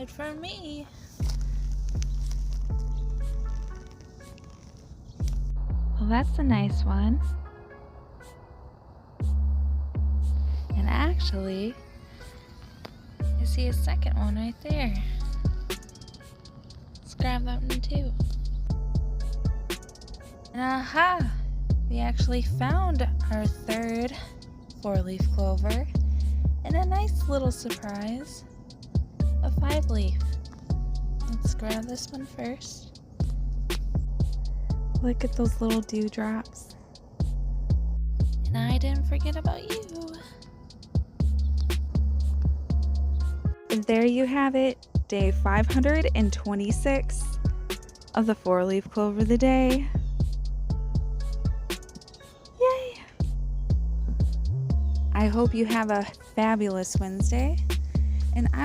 aside from me. Well, that's a nice one. And actually, I see a second one right there. Let's grab that one too. And aha! We actually found our third 4-leaf clover. And a nice little surprise, a 5-leaf. Let's grab this one first. Look at those little dewdrops. And I didn't forget about you. And there you have it, day 526 of the 4-leaf clover of the day. Yay! I hope you have a fabulous Wednesday, and I